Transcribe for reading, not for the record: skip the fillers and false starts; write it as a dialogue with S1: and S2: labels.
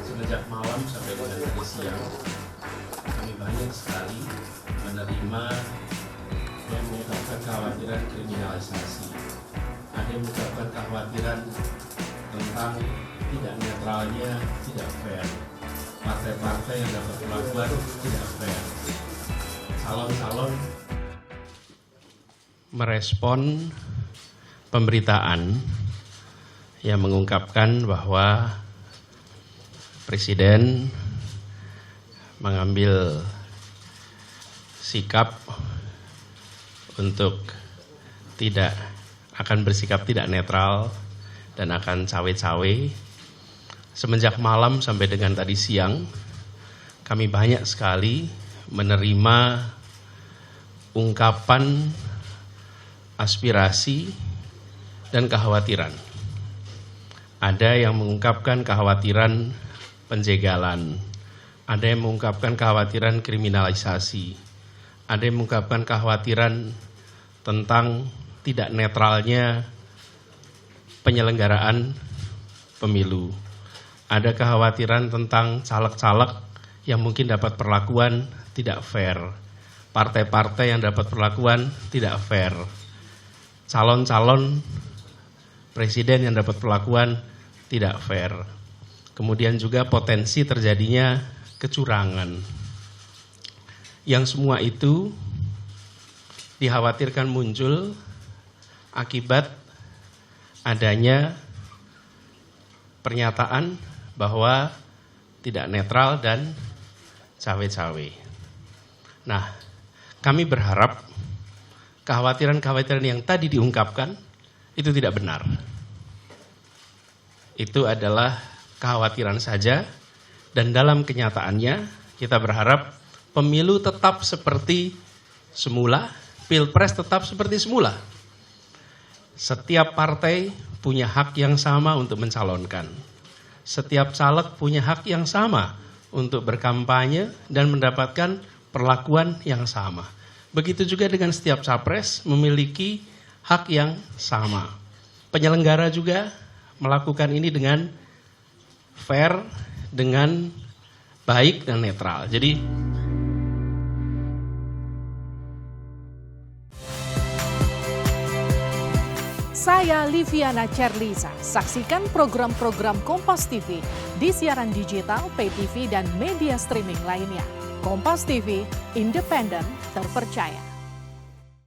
S1: Semenjak malam sampai dengan tadi siang, kami banyak sekali menerima yang mengungkapkan kekhawatiran kriminalisasi. Ada yang mengungkapkan kekhawatiran tentang tidak netralnya, tidak fair. Partai-partai yang dapat perlakuan tidak fair. Calon-calon merespon pemberitaan yang mengungkapkan bahwa Presiden mengambil sikap untuk tidak akan bersikap tidak netral dan akan cawe-cawe. Semenjak malam sampai dengan tadi siang, kami banyak sekali menerima ungkapan aspirasi dan kekhawatiran. Ada yang mengungkapkan kekhawatiran penjegalan, ada yang mengungkapkan kekhawatiran kriminalisasi, ada yang mengungkapkan kekhawatiran tentang tidak netralnya penyelenggaraan pemilu. Ada kekhawatiran tentang caleg-caleg yang mungkin dapat perlakuan tidak fair. Partai-partai yang dapat perlakuan tidak fair. Calon-calon presiden yang dapat perlakuan tidak fair. Kemudian juga potensi terjadinya kecurangan. Yang semua itu dikhawatirkan muncul akibat adanya pernyataan bahwa tidak netral dan cawe-cawe. Nah, kami berharap kekhawatiran-kekhawatiran yang tadi diungkapkan itu tidak benar. Itu adalah kekhawatiran saja, dan dalam kenyataannya kita berharap pemilu tetap seperti semula, pilpres tetap seperti semula. Setiap partai punya hak yang sama untuk mencalonkan. Setiap caleg punya hak yang sama untuk berkampanye dan mendapatkan perlakuan yang sama. Begitu juga dengan setiap capres memiliki hak yang sama. Penyelenggara juga melakukan ini dengan fair, dengan baik dan netral. Jadi
S2: saya Liviana Cerlisa. Saksikan program-program Kompas TV di siaran digital, pay TV, dan media streaming lainnya. Kompas TV, independen, terpercaya.